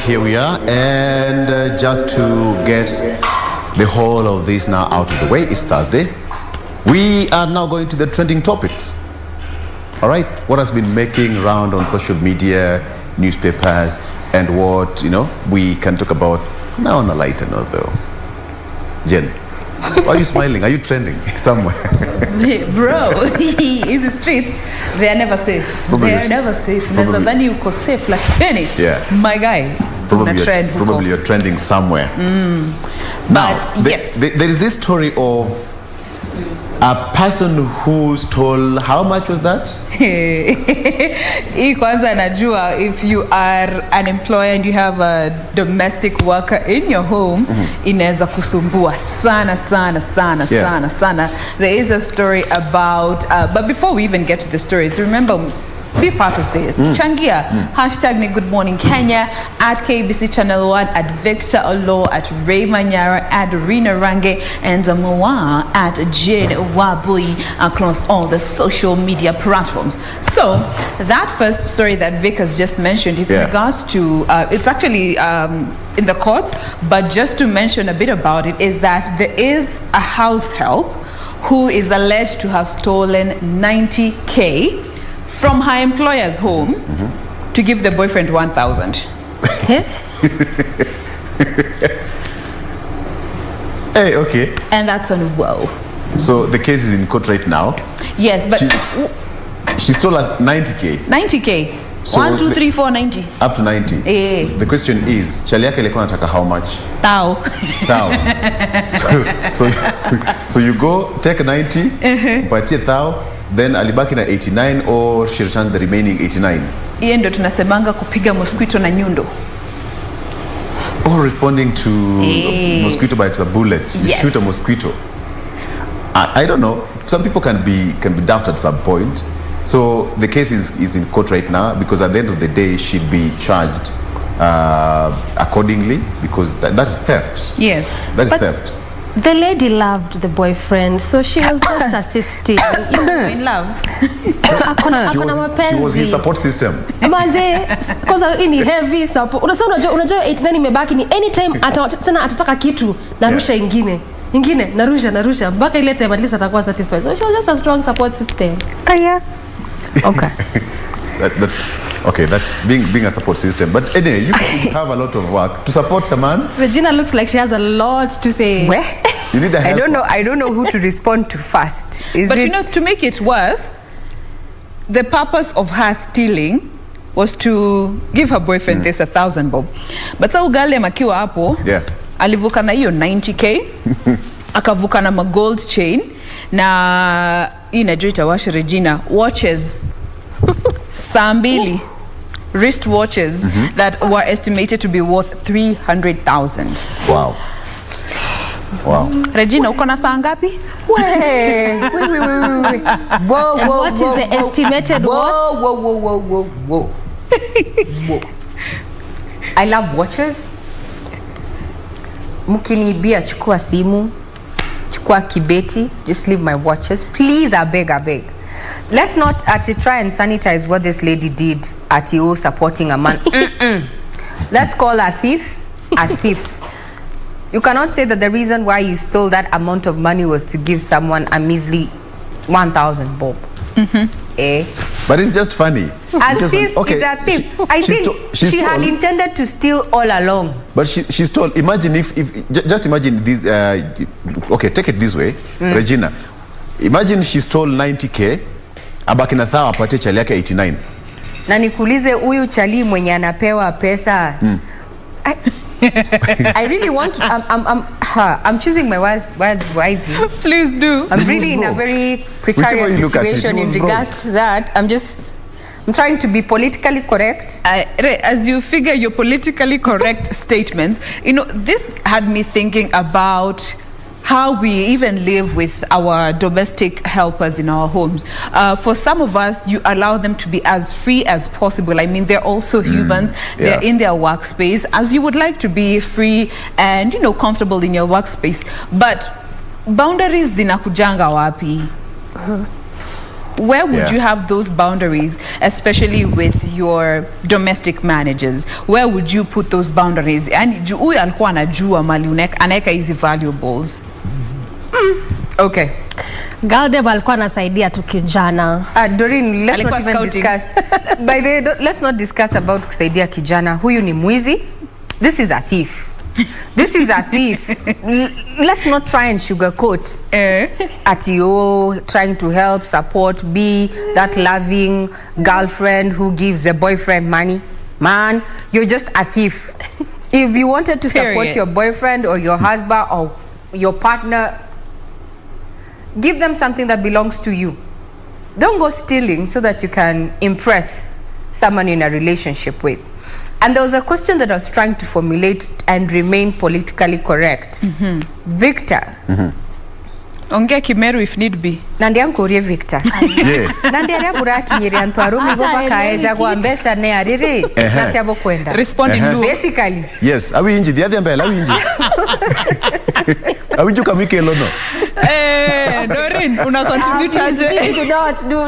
here we are, and just to get the whole of this now out of the way, it's Thursday. We are now going to the trending topics. All right, what has been making round on social media, newspapers, and what, we can talk about now on a lighter note though. Jen, why are you smiling? Are you trending somewhere? Bro, hizi streets, they are never safe. They are never safe. Nadhani uko safe lakini, my guy, probably you're trending somewhere. Now, yes. There is this story of a person who stole, how much was that? Hii kwanza najua, if you are an employer and you have a domestic worker in your home, inaweza kusumbua sana. There is a story about, but before we even get to the stories, remember, be part of this. Changia. Hashtag ni Good Morning Kenya, at KBC Channel 1, at Victor Oloo, at Regina Manyara, at Doreen and Moa, at Jain Wambui, across all the social media platforms. So that first story that Vic has just mentioned is in regards to, it's actually in the courts, but just to mention a bit about it, is that there is a house help who is alleged to have stolen 90K from her employer's home to give the boyfriend 1,000. Hey, okay. And that's on whoa. So the case is in court right now. Yes, but she stole at 90K. 90K. So 1, 2, 3, 4, 90. Up to 90. The question is, chali yake alikuwa anataka how much? Tao. So you go take 90, upatie thou. Then alibaki na 89, or she returned the remaining 89. Hiyo ndio tunasemanga kupiga mosquito na nyundo. Or responding to mosquito by the bullet. You shoot a mosquito. I don't know. Some people can be daft at some point. So the case is in court right now, because at the end of the day she'd be charged accordingly, because that is theft. Yes. That is theft. The lady loved the boyfriend, so she was just assisting. In love. She was his support system. Maze, because ini heavy support. Unajua 89 imebaki ni anytime atataka kitu narusha ingine narusha mpaka ile time at least atakuwa satisfied. So she was just a strong support system. Yeah. Okay. That's okay. That's being a support system. But anyway, you have a lot of work to support a man. Regina looks like she has a lot to say. Where? You need a help. I don't know who to respond to first. To make it worse, the purpose of her stealing was to give her boyfriend this 1,000 bob. But sa ugali makiwa hapo, alivuka na hiyo 90K, akavuka na ma gold chain, na inajua itawasha Regina watches. Sambili wrist watches that were estimated to be worth 300,000. Wow. Regina, uko na saa ngapi? Wait. Whoa. What is the estimated worth? Whoa. I love watches. Mukiniibia chukua simu, chukua kibeti, just leave my watches. Please, I beg. Let's not try and sanitize what this lady did at you supporting a man. Let's call a thief a thief. You cannot say that the reason why you stole that amount of money was to give someone a measly 1,000 bob. But it's just funny. A thief is a thief. I think she had intended to steal all along. But she stole. Imagine if just imagine this. Okay, take it this way, Regina. Imagine she stole 90K, abaki na thao apate chali yake 89. Na nikuulize huyu chali mwenye anapewa pesa. I really want to, I'm choosing my words wisely. Please do. I'm really in a very precarious situation in regards to that. I'm trying to be politically correct. As you figure your politically correct statements, this had me thinking about how we even live with our domestic helpers in our homes. For some of us, you allow them to be as free as possible. I mean, they're also humans. They're in their workspace, as you would like to be free and, comfortable in your workspace. But boundaries zinakujanga wapi? Where would Yeah. you have those boundaries, especially with your domestic managers? Where would you put those boundaries? And huyu alikuwa anajua mali anaweka hizi valuables. Okay. Galdem alikuwa anasaidia tu kijana. Doreen, let's Alikuwa not even scouting. discuss. By the way, let's not discuss about kusaidia kijana. Huyu ni mwizi. This is a thief. This is a thief. Let's not try and sugarcoat at you trying to help, support, be that loving girlfriend who gives the boyfriend money. Man, you're just a thief. If you wanted to support Period. your boyfriend or your husband or your partner, give them something that belongs to you. Don't go stealing so that you can impress someone in a relationship with. And there was a question that I was trying to formulate and remain politically correct. Victor. Ongea Kimeru if need be. Nandi ankorie Victor. Yeah. Nandi arabura kinyiri antu arumi goba kaeja gwambesha ne ariri. Nati abo kwenda. Respond in Luo. Basically. Yes, awi inji the other mbele awi inji. Awi juka mike lono. Doreen, una contribute aje? Do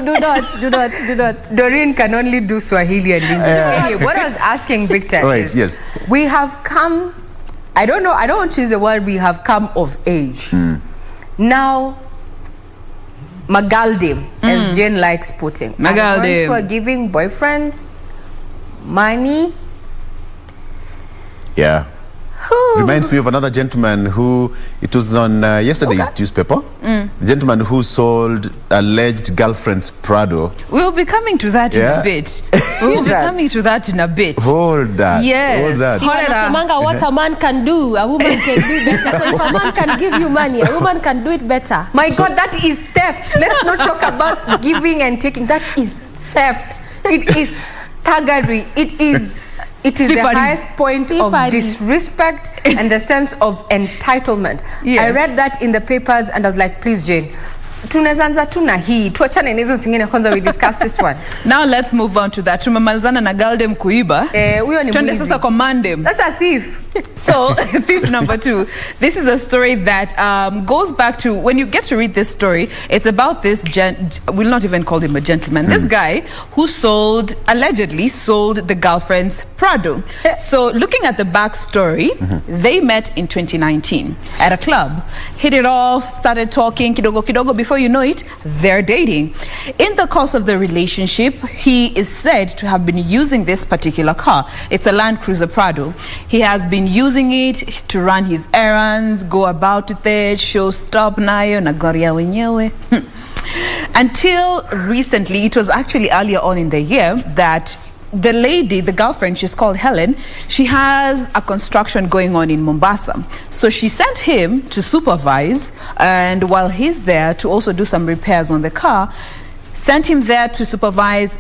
not. Doreen can only do Swahili and English. Anyway, what I was asking Victor Right, is, yes. we have come, I don't want to use the word we have come of age. Now, Magaldem, as Jane likes putting. are the ones Magaldem. who are giving boyfriends money. Yeah. Reminds me of another gentleman who, it was on yesterday's newspaper, the gentleman who sold alleged girlfriend's Prado. We'll be coming to that in Yeah. a bit. We'll be Jesus. coming to that in a bit. Hold that. Yes. Hold that. See, Wanasemanga what a man can do, a woman can do better. So if a man can give you money, a woman can do it better. My God, that is theft. Let's not talk about giving and taking. That is theft. It is thuggery. It is the Thievery. highest point of Thievery. disrespect and the sense of entitlement. Yes. I read that in the papers and I was like, please Jane, tunazanza tuna hii tuachane na hizo zingine kwanza, we discuss this one. Now let's move on to that. Tumemalizana na Galdem kuiba. Huyo ni Twende mwizi. sasa kwa Mandem. That's a thief. So, thief number 2. This is a story that goes back to, when you get to read this story, it's about this, we'll not even call him a gentleman, this guy who allegedly sold the girlfriend's Prado. So, looking at the backstory, they met in 2019 at a club, hit it off, started talking, kidogo kidogo, before you know it, they're dating. In the course of the relationship, he is said to have been using this particular car. It's a Land Cruiser Prado. He has been using it to run his errands, go about with it, show stop nayo na gari ya wenyewe. Until recently, it was actually earlier on in the year that the lady, the girlfriend, she's called Helen, she has a construction going on in Mombasa. So she sent him to supervise, and while he's there to also do some repairs on the car, sent him there to supervise,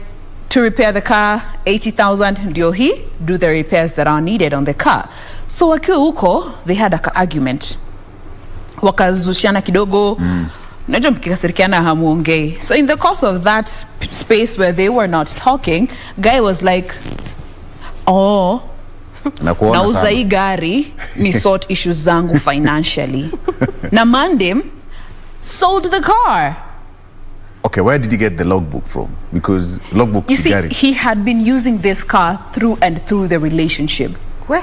to repair the car, 80,000 ndio he do the repairs that are needed on the car. So wakiwa huko, they had an argument. Wakazushiana kidogo. Najua mkikasirikiana hamuongei. So in the course of that space where they were not talking, guy was like, oh, nauza hii gari ni sort issues zangu financially. Na Mandem sold the car. Okay, where did he get the logbook from? Because logbook You see, Gary. he had been using this car through and through the relationship. Where?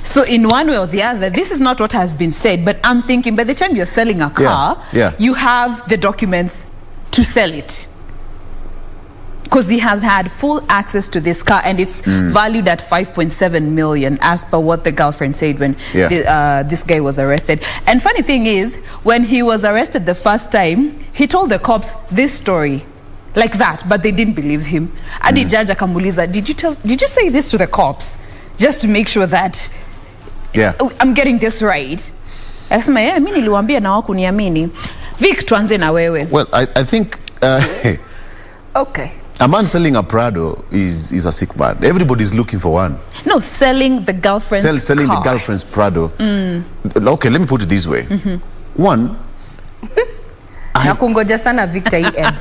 So in one way or the other, this is not what has been said, but I'm thinking by the time you're selling a car, yeah. you have the documents to sell it. Because he has had full access to this car, and it's valued at 5.7 million as per what the girlfriend said when this guy was arrested. And funny thing is, when he was arrested the first time, he told the cops this story like that, but they didn't believe him. Adi judge akamuliza, did you say this to the cops just to make sure that I'm getting this right? Akasema, yeah, mimi niliwaambia na hawakuniamini. Vic, tuanze na wewe. Well, I think Okay. a man selling a Prado is a sick man. Everybody's looking for one. No, selling the girlfriend's Selling car. the girlfriend's Prado. Okay, let me put it this way. One, Nakungoja sana Victor hii end.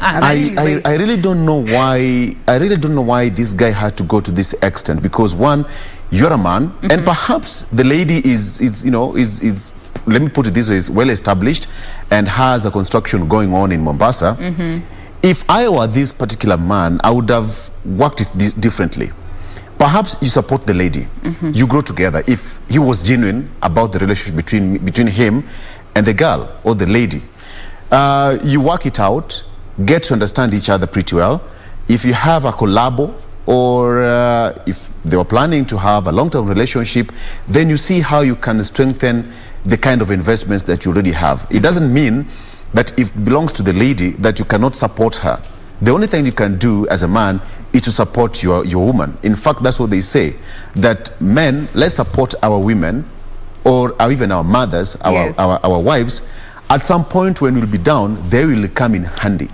I really don't know why. I really don't know why this guy had to go to this extent. Because one, you're a man, and perhaps the lady is let me put it this way, is well established and has a construction going on in Mombasa. if I were this particular man, I would have worked it differently. Perhaps you support the lady. You grow together. If he was genuine about the relationship between him and the girl or the lady, you work it out, get to understand each other pretty well. If you have a collabo, or if they were planning to have a long-term relationship, then you see how you can strengthen the kind of investments that you already have. It doesn't mean that if it belongs to the lady that you cannot support her. The only thing you can do as a man is to support your woman. In fact, that's what they say, that men, let's support our women, or even our mothers, our wives. At some point when we'll be down, they will come in handy.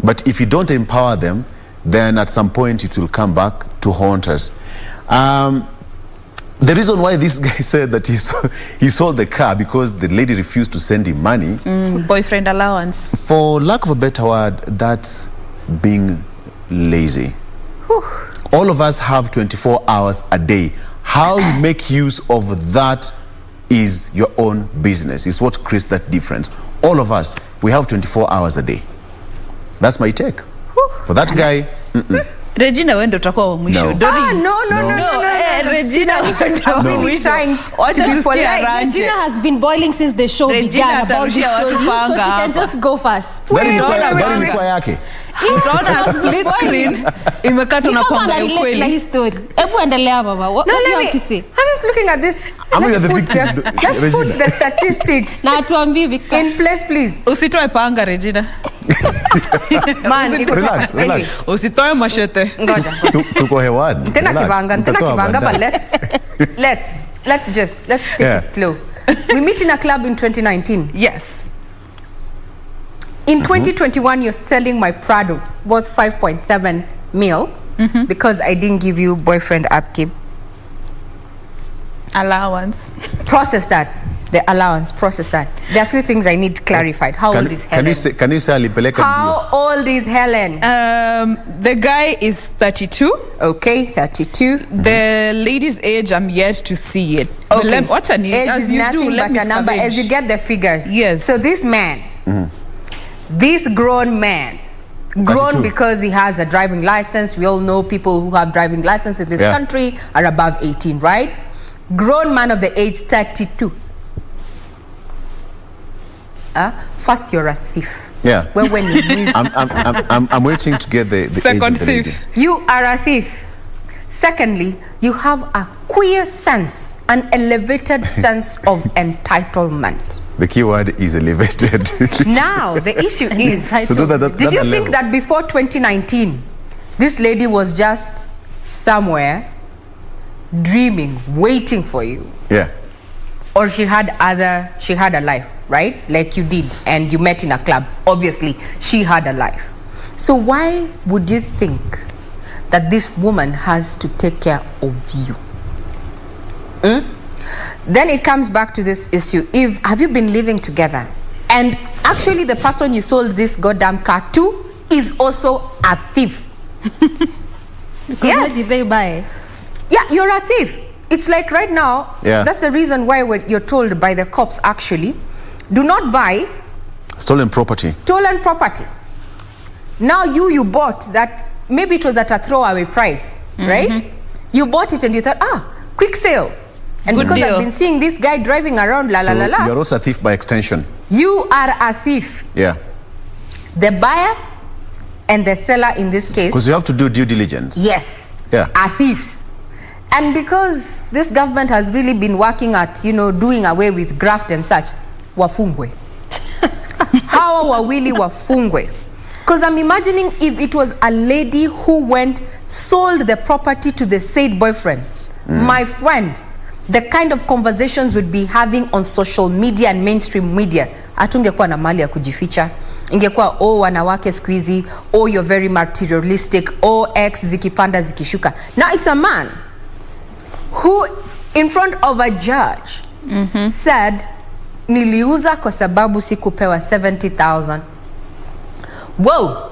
But if you don't empower them, then at some point it will come back to haunt us. The reason why this guy said that he sold the car because the lady refused to send him money. Boyfriend allowance. For lack of a better word, that's being lazy. All of us have 24 hours a day. How you make use of that is your own business. It's what creates that difference. All of us, we have 24 hours a day. That's my take. For that guy, Regina wendo utakuwa wa mwisho. No. Doreen. No. Regina wendo wa mwisho. Wacha tusikie Arange. Regina has been boiling since the show Regina began about this atarushia story, watu so panga she can hapa. just go first. Gari ilikuwa yake. Utaona split screen imekatwa na panga ya Na ukweli. hii story. Hebu endelea baba. What No, do you let have me. to say? I'm just looking at this. I'm Let's the put victim, let's put Regina. the statistics Na tuambie Victor. in place, please. Usitoe panga Regina. Man, Relax. Usitoe mashete. Ngoja. Tuko hewani. Tena Relax. kibanga, Mtatoa but baadaye. let's take it slow. We meet in a club in 2019. Yes. In 2021, you're selling my Prado worth 5.7 mil because I didn't give you boyfriend upkeep. Allowance. Process that. The allowance, process that. There are a few things I need clarified. How old is Helen? Can you say alipeleka ndio? How old is Helen? The guy is 32. Okay, 32. The lady's age, I'm yet to see it. Okay. What's her name? Age As is you nothing do, let but me a number scavenge. as you get the figures. Yes. So this man, this grown man, grown 32. because he has a driving license. We all know people who have driving license in this country are above 18, right? Grown man of the age 32. First, you're a thief. Yeah. When you I'm waiting to get the Second age of the lady. thief. You are a thief. Secondly, you have a queer sense, an elevated sense of entitlement. The key word is elevated. Now, the issue is, So that did you level. think that before 2019, this lady was just somewhere dreaming, waiting for you? Yeah. Or she had a life, right? Like you did, and you met in a club. Obviously, she had a life. So why would you think that this woman has to take care of you? Then it comes back to this issue. Have you been living together? And actually the person you sold this goddamn car to is also a thief. What did they buy? Yeah, you're a thief. It's like right now, Yeah. that's the reason why you're told by the cops actually, do not buy Stolen property. stolen property. Now you bought that, maybe it was at a throwaway price, right? You bought it and you thought, quick sale. And Good because deal. I've been seeing this guy driving around, You're also a thief by extension. you are a thief. Yeah. The buyer and the seller in this case, Because you have to do due diligence. yes, Yeah. are thieves. And because this government has really been working at, doing away with graft and such, wafungwe. Hawa wawili wafungwe. Because I'm imagining if it was a lady who sold the property to the said boyfriend, my friend, the kind of conversations we'd be having on social media and mainstream media, hatungekuwa na mali ya kujificha. Ingekuwa wanawake siku hizi, you're very materialistic, X zikipanda zikishuka. Now it's a man who in front of a judge said, niliuza kwa sababu sikupewa 70,000. Whoa.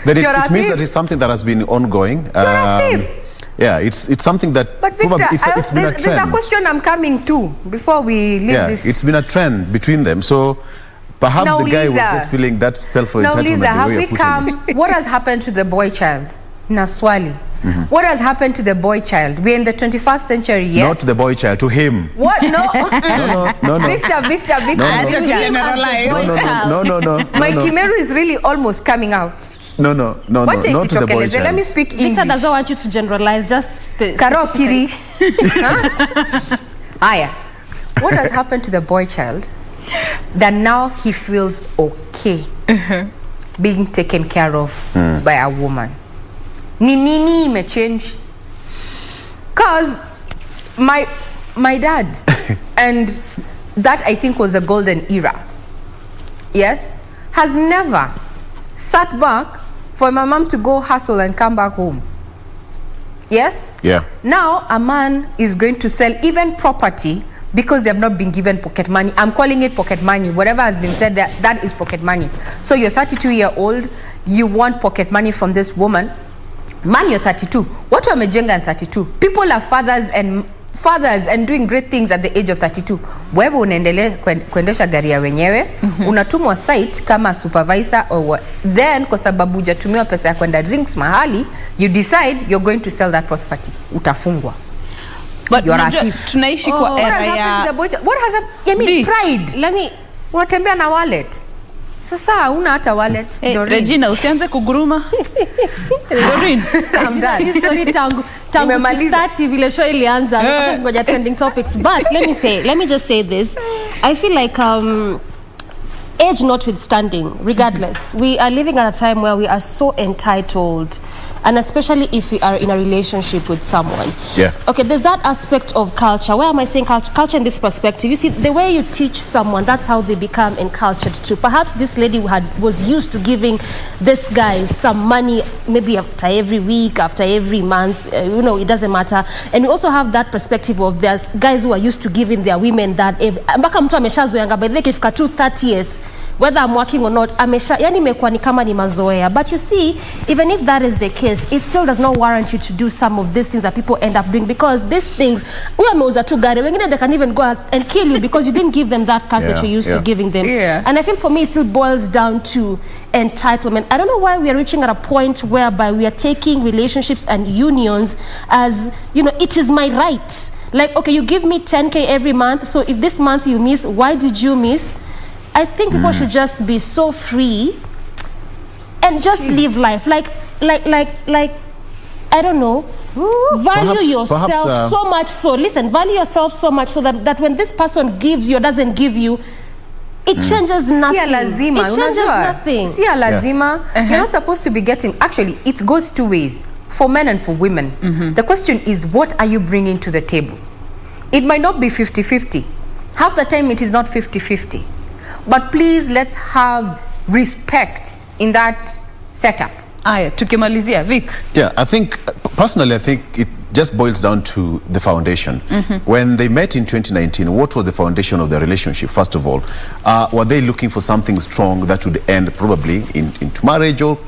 Then You're a it means thief. that it's something that has been ongoing. You're a thief. Yeah, it's something that But Victor, probably it's been a there's a trend. question I'm coming to before we leave Yeah, this. it's been a trend between them. So Perhaps Now, the guy was Lisa. just feeling that Now, self-entitlement. Lisa, the have way we you're putting it. what has happened to the boy child? Naswali. What has happened to the boy child? We're in the 21st century, yes? Not to the boy child, to him. What? No. No. Victor. No. My Kimeru is really almost coming out. No. What is Not to the boy it? Let child. me speak Victor English. doesn't want you to generalize, just Karo Kiri. Huh? Aya. What has happened to the boy child that now he feels okay being taken care of by a woman? Nini may change. Cause my dad, and that I think was a golden era, yes, has never sat back for my mom to go hustle and come back home. Yes? Yeah. Now a man is going to sell even property because they have not been given pocket money. I'm calling it pocket money. Whatever has been said, that is pocket money. So you're 32-year-old, you want pocket money from this woman. Man, you're 32. What were Mejenga and 32? People are fathers and doing great things at the age of 32. Wewe unaendelea kuendesha gari ya wenyewe, unatumwa site kama supervisor or what. Then kwa sababu hujatumiwa pesa ya kwenda drinks mahali, you decide you're going to sell that property. Utafungwa. But You're a thief. tunaishi kwa era ya What has happened? I mean, pride. let me Unatembea na wallet. Sasa una hata wallet. Doreen. Regina, usianze kuguruma. Doreen, I'm done. history tangu Nimemaliza. 6:30 vile show ilianza ngoja trending topics, but let me just say this. I feel like age notwithstanding, regardless, we are living at a time where we are so entitled, and especially if we are in a relationship with someone. Yeah. Okay, there's that aspect of culture. Where am I saying culture? Culture in this perspective. You see, the way you teach someone, that's how they become encultured too. Perhaps this lady was used to giving this guy some money, maybe after every week, after every month. It doesn't matter. And we also have that perspective of there's guys who are used to giving their women that. Mpaka mtu ameshazoea by the time ifika 30th. Whether I'm working or not, yani imekuwa ni kama ni mazoea. But you see, even if that is the case, it still does not warrant you to do some of these things that people end up doing, because these things, we ameuza tu gari, wengine they can even go out and kill you because you didn't give them that cash that you're used to giving them. Yeah. And I feel for me it still boils down to entitlement. I don't know why we are reaching at a point whereby we are taking relationships and unions as, it is my right. Like, okay, you give me 10K every month, so if this month you miss, why did you miss? I think people should just be so free and just live life. Like, I don't know. Value yourself so much so. Listen, value yourself so much so that when this person gives you or doesn't give you, it changes nothing. Sia lazima. It changes nothing. Sia lazima. You're not supposed to be getting. Actually, it goes two ways, for men and for women. The question is, what are you bringing to the table? It might not be 50-50. Half the time, it is not 50-50. But please, let's have respect in that setup. aya tukimalizia Vic. Yeah, personally I think it just boils down to the foundation. When they met in 2019, what was the foundation of their relationship? First of all, were they looking for something strong that would end probably into marriage or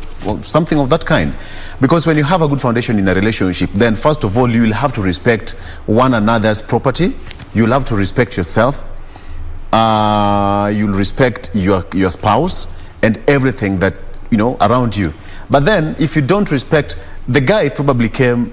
something of that kind? Because when you have a good foundation in a relationship, then first of all, you will have to respect one another's property. You'll have to respect yourself. You'll respect your spouse and everything that around you. But then if you don't respect, the guy probably came,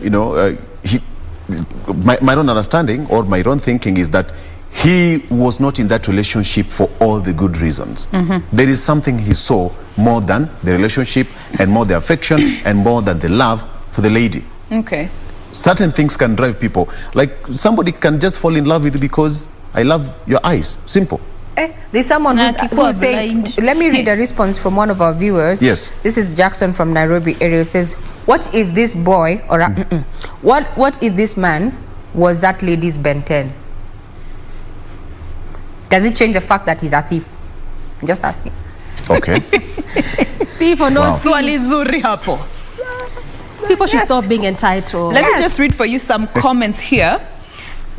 my own understanding or my own thinking is that he was not in that relationship for all the good reasons. There is something he saw more than the relationship and more the affection and more than the love for the lady. Okay. Certain things can drive people. Like somebody can just fall in love with you because I love your eyes. Simple. There's someone who's saying, let me read a response from one of our viewers. Yes. This is Jackson from Nairobi area. It says, what if this boy or what if this man was that lady's Ben 10? Does it change the fact that he's a thief? I'm just asking. Okay. Thief or no Swali zuri hapo. People should stop being entitled. Let me just read for you some comments here.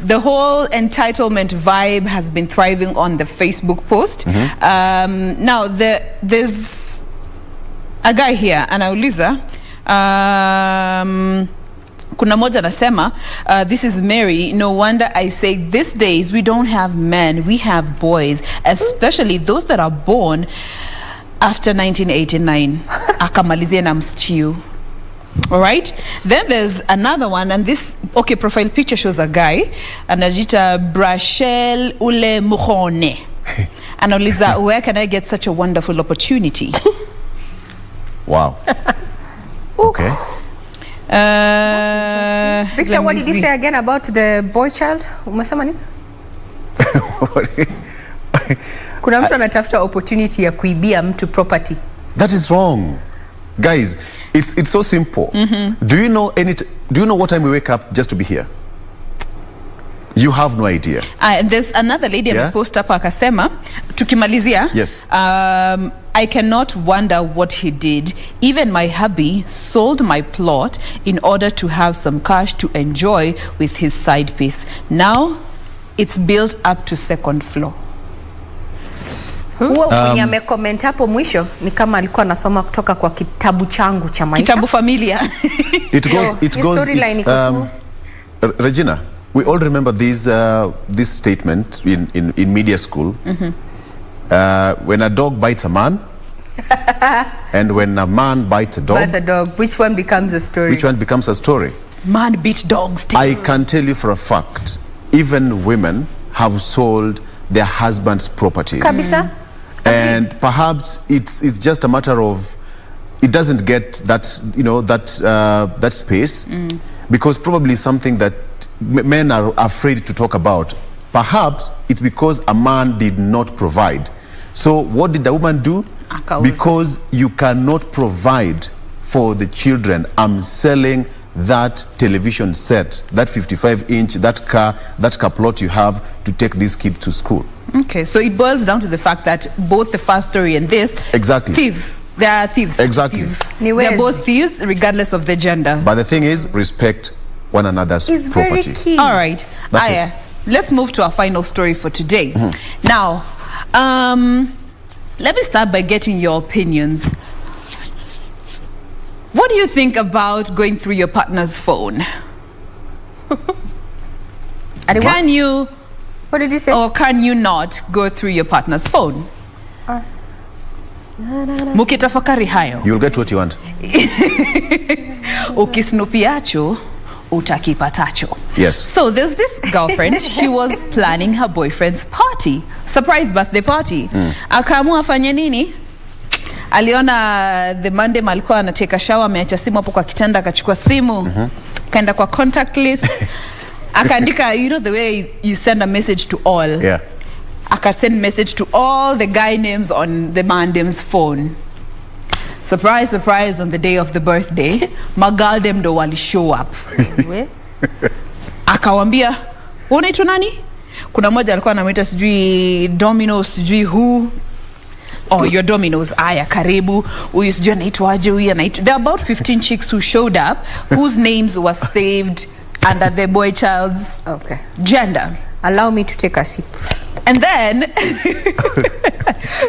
The whole entitlement vibe has been thriving on the Facebook post. Now, there's a guy here, anauliza, kuna moja anasema, this is Mary, no wonder I say these days we don't have men, we have boys, especially those that are born after 1989. Akamalizia na mschiu. All right, then there's another one, and this profile picture shows a guy anajita Brashel ule muhone. Anauliza, where can I get such a wonderful opportunity? Wow. Okay. Victor, what did you say again about the boy child? Umesema nini? Kuna mtu anatafuta opportunity ya kuibia mtu property. That is wrong. Guys, it's so simple. Do you know what time we wake up just to be here? You have no idea. There's another lady amepost hapa akasema, tukimalizia, yes. I cannot wonder what he did. Even my hubby sold my plot in order to have some cash to enjoy with his side piece. Now it's built up to second floor. Mwenye amecomment hapo mwisho ni kama alikuwa anasoma kutoka kwa kitabu changu cha maisha. Kitabu familia. It goes Regina, we all remember this statement in media school. When a dog bites a man and when a man bites a dog, which one becomes a story? Which one becomes a story? Man beat dogs. I can tell you for a fact, even women have sold their husband's property. Kabisa. And perhaps it's just a matter of, it doesn't get that, that space, because probably something that men are afraid to talk about. Perhaps it's because a man did not provide. So what did the woman do? Because you cannot provide for the children, I'm selling that television set, that 55-inch, that car plot you have to take these kids to school. Okay, so it boils down to the fact that both the first story and this, they are thieves. Exactly. They're both thieves regardless of the gender. But the thing is, respect one another's property. Very key. All right, let's move to our final story for today. Now, let me start by getting your opinions. What do you think about going through your partner's phone? Can you... What did you say? Or can you not go through your partner's phone? Mukitafakari hayo. You'll get what you want. Ukisnupiacho, utakipatacho. Yes. So there's this girlfriend, she was planning her boyfriend's party. Surprise birthday party. Akaamua afanye nini? Aliona the Monday malikuwa anateka shower, ameacha simu hapo kwa kitanda, akachukua simu, kaenda kwa contact list. Akaandika, the way you send a message to all. Yeah. Send message to all the guy names on the Mandem's phone. Surprise, surprise, on the day of the birthday, Magaldem ndo wali show up. Akawambia, unaitwa nani? Kuna moja alikuwa anamuita sijui Domino's, sijui who. Oh, your Domino's. Aya, karibu. Huyu sijui anaitwaje, huyu anaitwa. There are about 15 chicks who showed up whose names were saved under the boy child's gender. Allow me to take a sip. And then,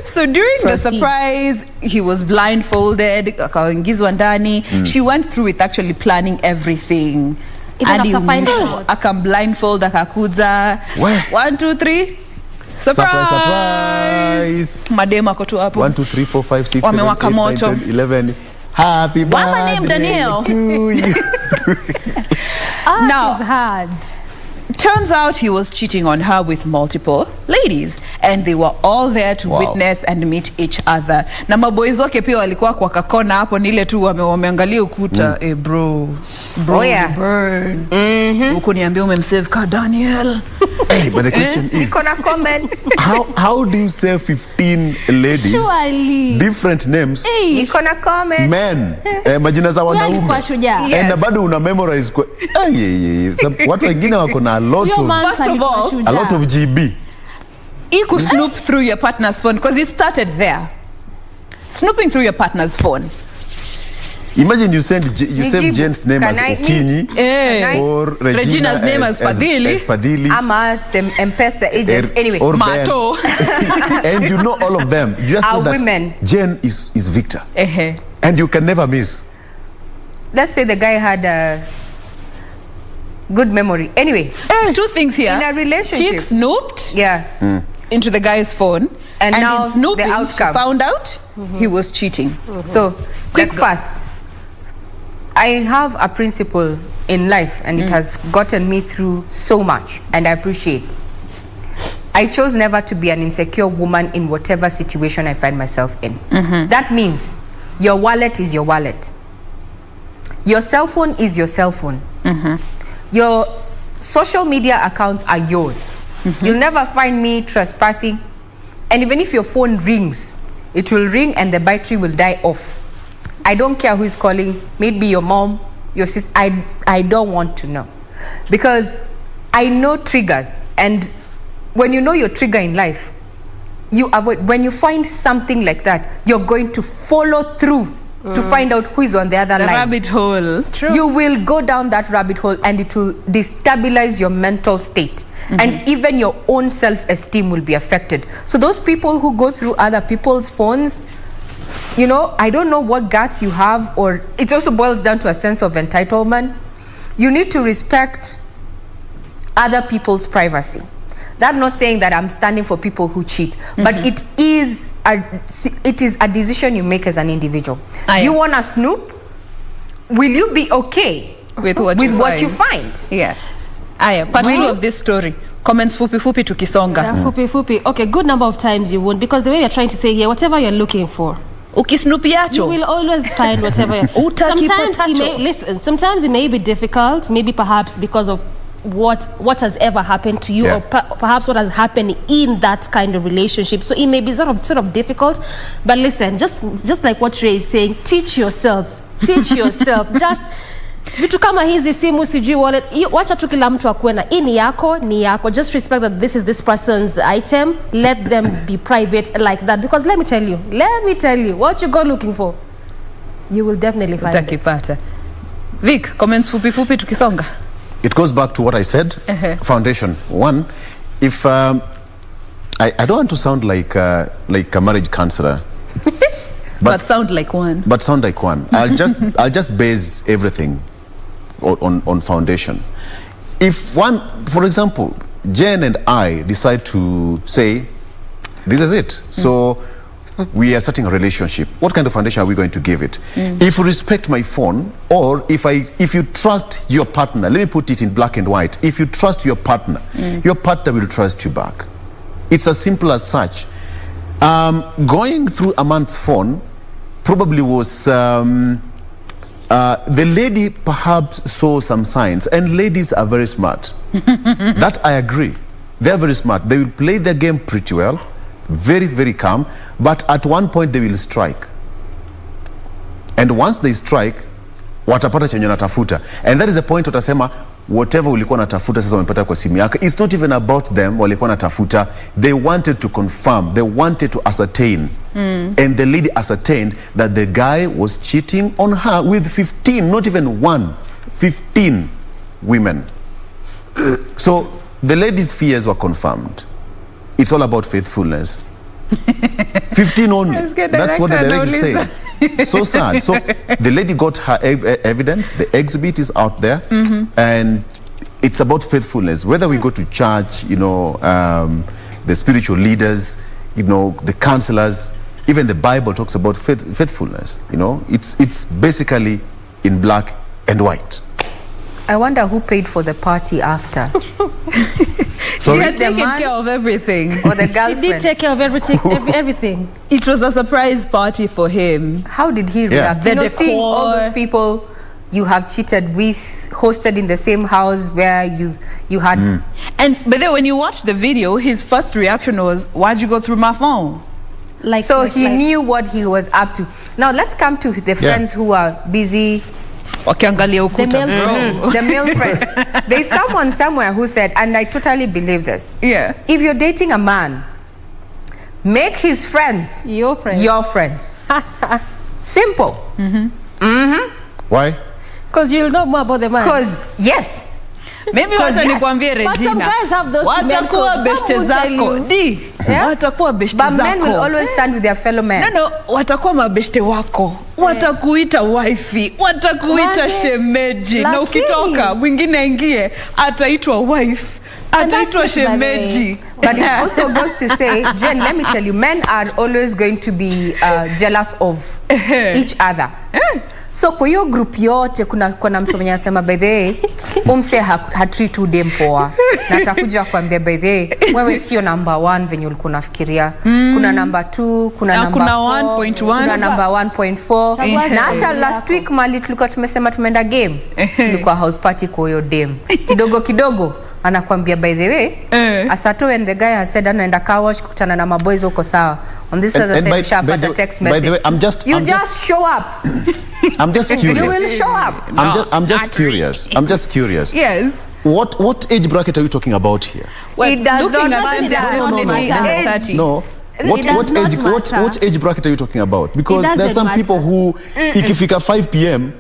so during the surprise, he was blindfolded, akaingizwa ndani. She went through with actually planning everything. Even after finding out. Blindfold, akakuza. 1, 2, 3. Surprise! Madema ako tu hapo. 1, 2, 3, 4, 5, 6, 7, 8, Wamewaka 9, moto. 10, 11. Happy birthday Daniel to you. Now, it's hard. Turns out he was cheating on her with multiple ladies, and they were all there to witness and meet each other. Na maboys wake pia walikuwa kwa kakona hapo, nile tu wameangalia ukuta. Bro, burn. Uko niambia umemsave ka Daniel. Hey, but the question is, comment. how do you save 15 ladies? Surely. Different names. Hey. comment. Men. Majina za wanaume. Yes. And bado una memorize watu wengine wako na a lot of GB. You could snoop through your partner's phone, because it started there. Snooping through your partner's phone. Imagine you save Jane's name as Okinyi, or Regina's name as Fadili. Ama M-Pesa agent. Anyway, or Mato. And you know all of them. You just know that women. Jane is Victor. And you can never miss. Let's say the guy had Good memory. Anyway, Two things here. in a relationship. Chick snooped Yeah. into the guy's phone. And now in snooping, the she outcome. found out he was cheating. So, quick Let's go. fast. I have a principle in life, and it has gotten me through so much, and I appreciate. I chose never to be an insecure woman in whatever situation I find myself in. That means your wallet is your wallet. Your cell phone is your cell phone. Your social media accounts are yours. You'll never find me trespassing. And even if your phone rings, it will ring and the battery will die off. I don't care who is calling, maybe your mom, your sister. I don't want to know. Because I know triggers. And when you know your trigger in life, you avoid. When you find something like that, you're going to follow through to find out who is on the other The line. rabbit hole. You will go down that rabbit hole and it will destabilize your mental state. And even your own self-esteem will be affected. So those people who go through other people's phones, you know, I don't know what guts you have, or it also boils down to a sense of entitlement. You need to respect other people's privacy. That's not saying that I'm standing for people who cheat, but it is a decision you make as an individual. Aye. You want to snoop? Will you be okay With what you find? Yeah. Aya, part 2 of this story. Comments fupi tukisonga. Yeah, fupi. Okay, good number of times you won't, because the way you're trying to say here, whatever you're looking for, Ukisnoopy you yacho. will always find whatever. Sometimes it may be difficult, maybe perhaps because of what has ever happened to you, Yeah. or perhaps what has happened in that kind of relationship. So it may be sort of difficult. But listen, just like what Ray is saying, teach yourself. Just vitu kama hizi simu sijui wallet, wacha tu kila mtu akuwe na hii ni yako. Just respect that this is this person's item. Let them be private like that, because let me tell you what you go looking for, you will definitely find it. Utakipata. Vic, comments fupi tukisonga. It goes back to what I said. Foundation. One, if I don't want to sound like a marriage counselor, But sound like one. but sound like one. I'll just base everything on foundation. If one, for example, Jen and I decide to say, this is it. So we are starting a relationship. What kind of foundation are we going to give it? If you respect my phone, or if you trust your partner, let me put it in black and white. If you trust your partner will trust you back. It's as simple as such. Going through a man's phone probably was the lady perhaps saw some signs, and ladies are very smart. That I agree. They're very smart. They will play their game pretty well, very, very calm, but at one point they will strike. And once they strike, watapata chenye natafuta. And that is the point watasema, whatever ulikuwa natafuta sasa wamepata kwa simu yako. It's not even about them walikuwa natafuta. They wanted to confirm, they wanted to ascertain. And the lady ascertained that the guy was cheating on her with 15, not even one, 15 women. So the lady's fears were confirmed. It's all about faithfulness. 15 only. That's what the lady said. So sad. So the lady got her evidence. The exhibit is out there, and it's about faithfulness. Whether we go to church, the spiritual leaders, the counselors, even the Bible talks about faithfulness. It's basically in black and white. I wonder who paid for the party after. She had The taken man care of everything. or the She did girlfriend. take care of everything. It was a surprise party for him. How did he Yeah. react? The Seeing all decor. those people you have cheated with, hosted in the same house where you had. But then when you watch the video, his first reaction was, "Why'd you go through my phone?" So he knew what he was up to. Now let's come to the friends who are busy. Wakiangalia ukuta. male- The male friends. There's someone somewhere who said, and I totally believe this. Yeah. If you're dating a man, make his friends Your friends. your friends. Simple. Why? Because you'll know more about the man. Because yes, Mimi wacha nikwambie But some Regina. guys have those Watakuwa men beshte codes. Some will tell zako. you. Di. Yeah? Watakuwa beshte But men will zako. always stand with their fellow men. No, watakuwa mabeshte wako. Watakuita wifi, watakuita Wage. shemeji. Na Lakini. ukitoka mwingine aingie ataitwa wife. Ataitwa that's it, by the way. shemeji. But it also goes to say, Jen, let me tell you, men are always going to be jealous of each other. So kwa hiyo group yote kuna mtu mwenye anasema by the way umse hatreat udem poa na atakuja kuambia by the way wewe sio number 1 venye ulikuwa unafikiria. Kuna number 2, kuna number 4, 1.1, kuna number 1.4 na hata last week mali tulikuwa tumesema tumeenda game, tulikuwa house party kwa hiyo dem kidogo anakwambia by the way Asato and the guy has said anaenda car wash kukutana na maboys huko sawa. On this other side sharp at a text message. By the way, I'm just show up. I'm just curious. You will show up. I'm just curious. I'm just curious. Yes. What age bracket are you talking about here? Well, It does looking not at them, matter. they're No, no, definitely no, under no. 30. No. What does not age matter. what age bracket are you talking about? Because It there's doesn't some people who ikifika 5 p.m.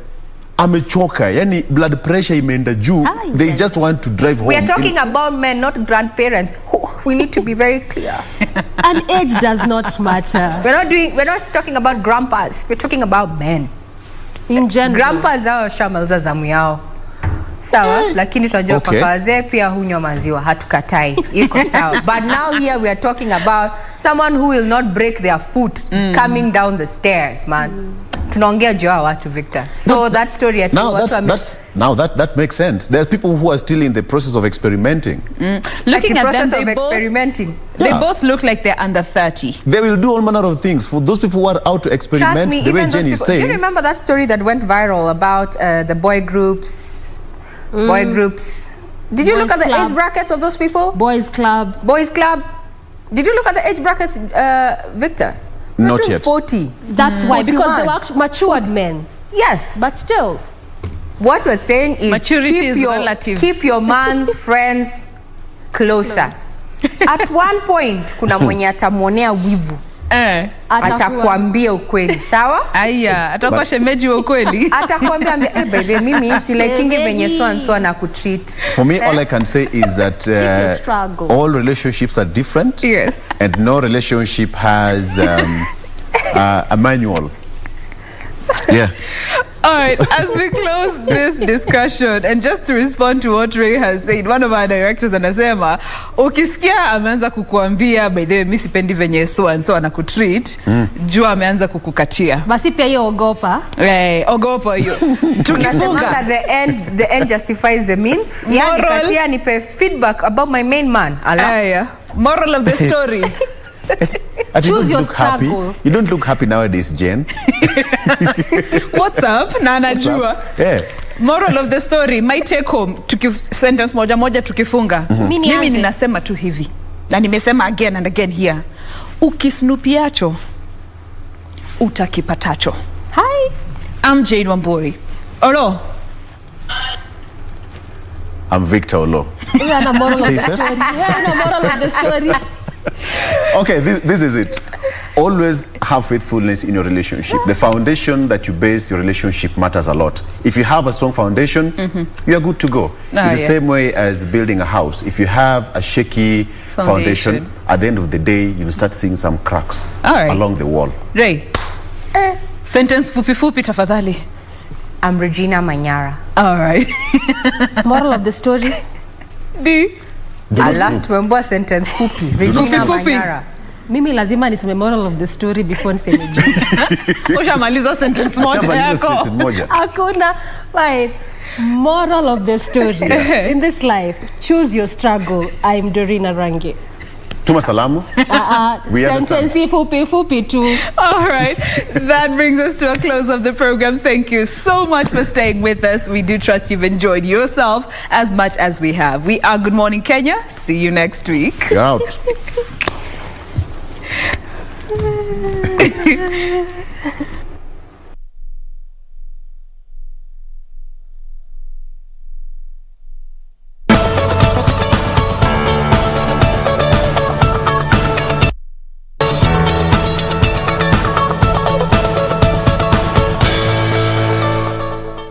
amechoka, yani blood pressure imeenda juu, they just want to drive home. We are talking about men, not grandparents. We need to be very clear. And age does not matter. We're not talking about grandpas. We're talking about men. In general. Grandpas hao shamaliza zamu yao. Sawa, lakini tunajua Okay. papa wazee pia hunywa maziwa, hatukatai. Iko sawa. But now here we are talking about someone who will not break their foot coming down the stairs, man. Tunaongea juu ya watu, Victor. So that story at That makes sense. There's people who are still in the process of experimenting. Looking at them, of experimenting. they Yeah. both look like they're under 30. They will do all manner of things. For those people who are out to Trust experiment, me, the way even those Jen is people. Do you saying, remember that story that went viral about the boy groups? Boy groups. Did you look Boys at the club. age brackets of those people? Boys club. Boys club. Did you look at the age brackets, Victor? Not We're yet. 40. That's why, because they 41. were actually matured men. Yes. But still, What we're saying is Maturity is relative. keep your man's friends closer. At one point, kuna mwenye atamuonea wivu. Atakuambia ukweli, sawa? Aya, atakuwa shemeji wa ukweli. Atakwambia by the way, mimi si likingi venye so and so na kutreat. for me, all I can say is that a struggle. all relationships are different. Yes. And no relationship has a manual. Yeah. All right, as we close this discussion, and just to respond to what Ray has said, one of our directors anasema, ukisikia ameanza kukuambia, by the way, mimi sipendi venye so and so anakutreat, jua ameanza kukukatia. basi pia hiyo ogopa. Ogopa hiyo. Tukifunga. The end justifies the means. Yani Moral. katia nipe feedback about my main man. Aya, moral of the story. And you Choose don't your look happy. struggle. You don't look happy nowadays, Jen. What's up? Na anajua. Yeah. Moral of the story, my take home, sentence moja tukifunga. Mimi ninasema tu hivi. Na nimesema again and again here. Ukisnupiacho, utakipatacho. Hi. I'm Jain Wambui. Oloo. I'm Victor Oloo. We are the moral of the Stay safe. story. We are the moral of the story. Okay, this is it. Always have faithfulness in your relationship. The foundation that you base your relationship matters a lot. If you have a strong foundation, you are good to go. It's the same way as building a house. If you have a shaky foundation, at the end of the day, you'll start seeing some cracks along the wall. Ray. Sentence fupi tafadhali. I'm Regina Manyara. All right. Moral of the story. Allah, tumemboa sentence fupi. Regina Manyara. Mimi lazima niseme moral of the story before niseme juu. Ushamaliza sentence moja yako. Hakuna. Fine. Moral of the story. In this life, choose your struggle. I'm Doreen Arange. Tuma salamu. We understand. Sentence fupi tu. All right. That brings us to a close of the program. Thank you so much for staying with us. We do trust you've enjoyed yourself as much as we have. We are Good Morning Kenya. See you next week. You're out.